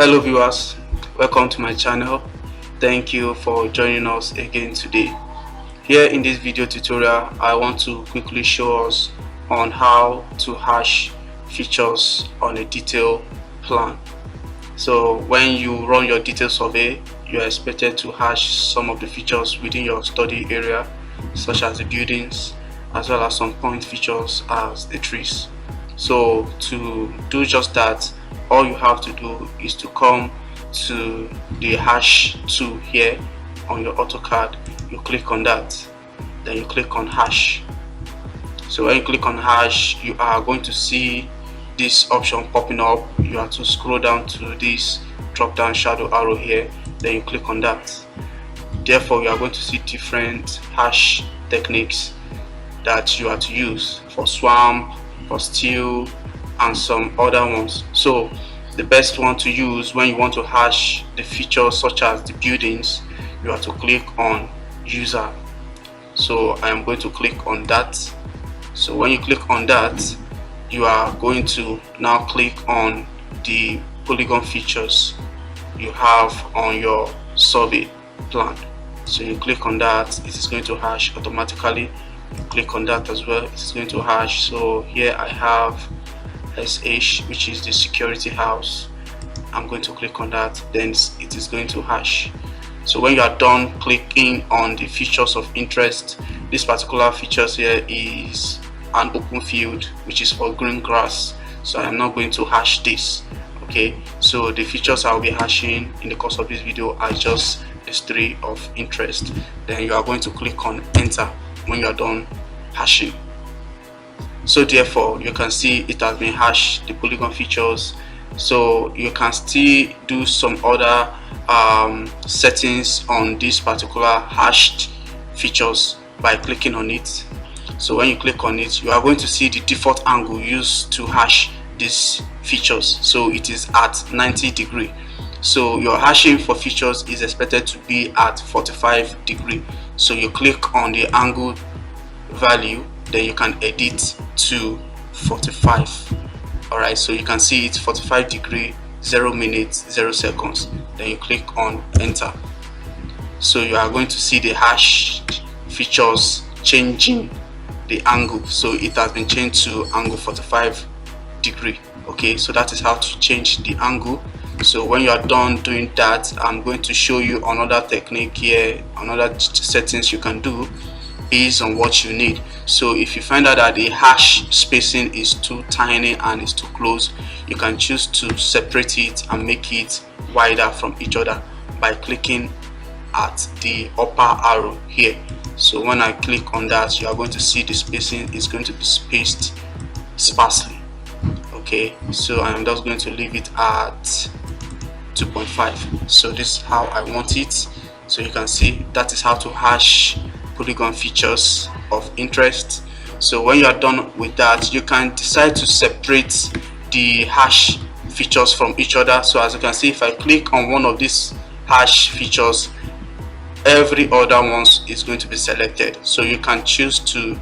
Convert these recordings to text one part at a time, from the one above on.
Hello viewers, welcome to my channel. Thank you for joining us again today. Here in this video tutorial, I want to quickly show us on how to hash features on a detail plan. So when you run your detail survey, you are expected to hash some of the features within your study area, such as the buildings, as well as some point features as the trees. So to do just that, all you have to do is to come to the hash tool here on your AutoCAD. You click on that, then you click on hash. So when you click on hash, you are going to see this option popping up. You have to scroll down to this drop down shadow arrow here, then you click on that. Therefore, you are going to see different hash techniques that you are to use for swamp, for steel, and some other ones. So the best one to use when you want to hash the features such as the buildings, you have to click on user. So I am going to click on that. So when you click on that, you are going to now click on the polygon features you have on your survey plan. So you click on that, it is going to hash automatically. Click on that as well, it is going to hash. So here I have SH, which is the security house. I'm going to click on that, then it is going to hash. So when you are done clicking on the features of interest, this particular features here is an open field, which is for green grass, so I am not going to hash this. Okay, so the features I'll be hashing in the course of this video are just these three of interest. Then you are going to click on enter when you are done hashing. So therefore you can see it has been hashed, the polygon features. So you can still do some other settings on this particular hashed features by clicking on it. So when you click on it, you are going to see the default angle used to hash these features. So it is at 90 degree. So your hashing for features is expected to be at 45 degree. So you click on the angle value, then you can edit to 45. Alright, so you can see it's 45 degree, 0 minutes, 0 seconds. Then you click on enter. So you are going to see the hash features changing the angle. So it has been changed to angle 45 degree. Okay, so that is how to change the angle. So when you are done doing that, I'm going to show you another technique here, another settings you can do based on what you need. So if you find out that the hash spacing is too tiny and it's too close, you can choose to separate it and make it wider from each other by clicking at the upper arrow here. So when I click on that, you are going to see the spacing is going to be spaced sparsely. Okay, so I'm just going to leave it at 2.5. so this is how I want it. So you can see that is how to hash polygon features of interest. So when you are done with that, you can decide to separate the hash features from each other. So as you can see, if I click on one of these hash features, every other one is going to be selected. So you can choose to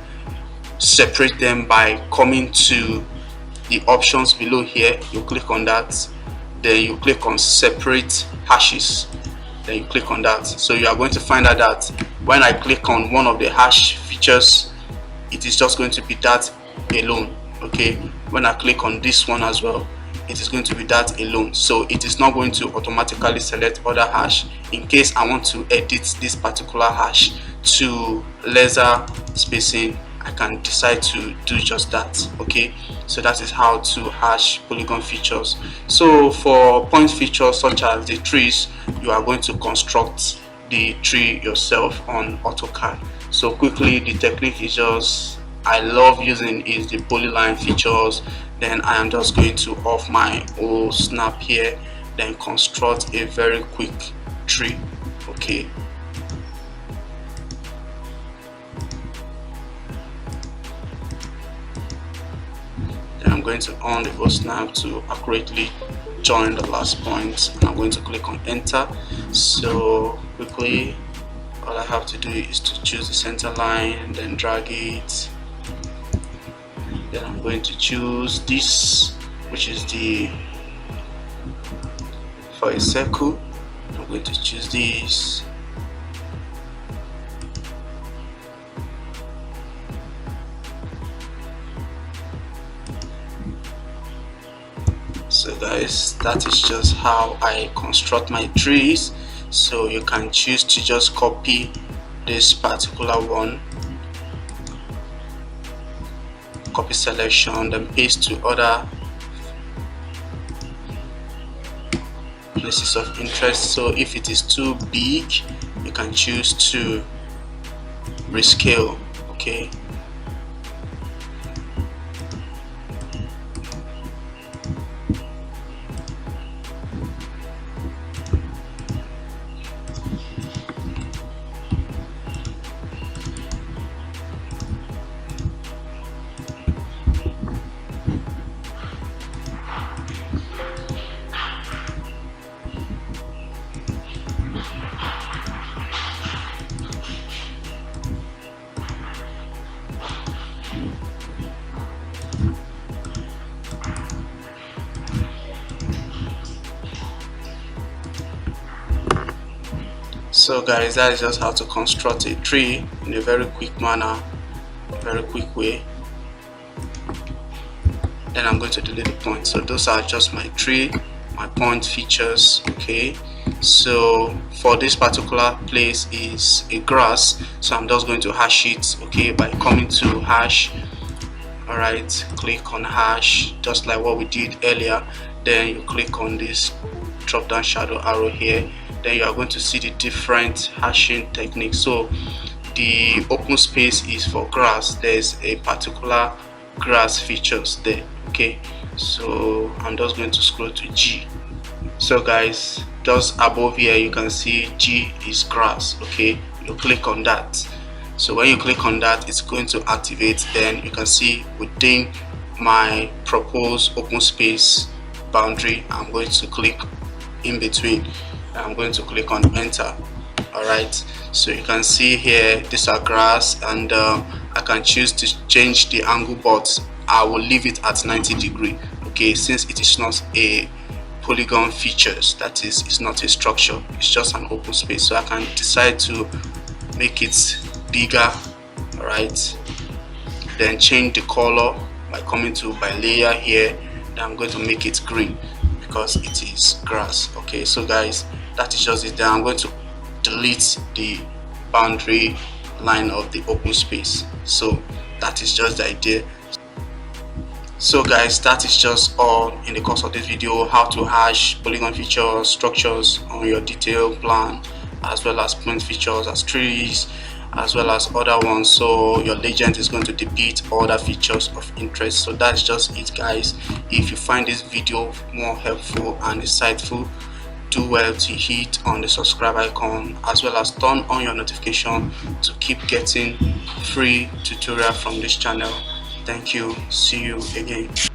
separate them by coming to the options below here. You click on that, then you click on separate hashes, then you click on that. So you are going to find out that when I click on one of the hash features, it is just going to be that alone. Okay, when I click on this one as well, it is going to be that alone. So it is not going to automatically select other hash. In case I want to edit this particular hash to lesser spacing, I can decide to do just that. Okay, so that is how to hash polygon features. So for point features such as the trees, you are going to construct the tree yourself on AutoCAD. So quickly, the technique is just, I love using is the polyline features. Then I am just going to off my old snap here, then construct a very quick tree. Okay, then I'm going to on the old snap to accurately join the last point, and I'm going to click on enter. So quickly, all I have to do is to choose the center line and then drag it. Then I'm going to choose this, which is the for a circle. I'm going to choose this. So guys, that is just how I construct my trees. So you can choose to just copy this particular one, copy selection, then paste to other places of interest. So if it is too big, you can choose to rescale. Okay, so guys, that is just how to construct a tree in a very quick manner, very quick way. Then I'm going to delete the point. So those are just my tree, my point features. Okay, so for this particular place is a grass, so I'm just going to hash it, okay, by coming to hash. All right, click on hash, just like what we did earlier. Then you click on this drop down shadow arrow here. Then you are going to see the different hashing techniques. So the open space is for grass. There's a particular grass features there. Okay, so I'm just going to scroll to G. So guys, just above here you can see G is grass. Okay, you click on that. So when you click on that, it's going to activate. Then you can see within my proposed open space boundary, I'm going to click in between. I'm going to click on enter. All right, so you can see here these are grass, and I can choose to change the angle, but I will leave it at 90 degree. Okay, since it is not a polygon features, that is, it's not a structure, it's just an open space. So I can decide to make it bigger. All right, then change the color by coming to by layer here. Then I'm going to make it green because it is grass. Okay, so guys, that is just it. Then I'm going to delete the boundary line of the open space. So that is just the idea. So guys, that is just all in the course of this video, how to hash polygon features, structures on your detailed plan, as well as point features as trees, as well as other ones. So your legend is going to depict other features of interest. So that's just it guys. If you find this video more helpful and insightful, do well to hit on the subscribe icon, as well as turn on your notification to keep getting free tutorial from this channel. Thank you. See you again.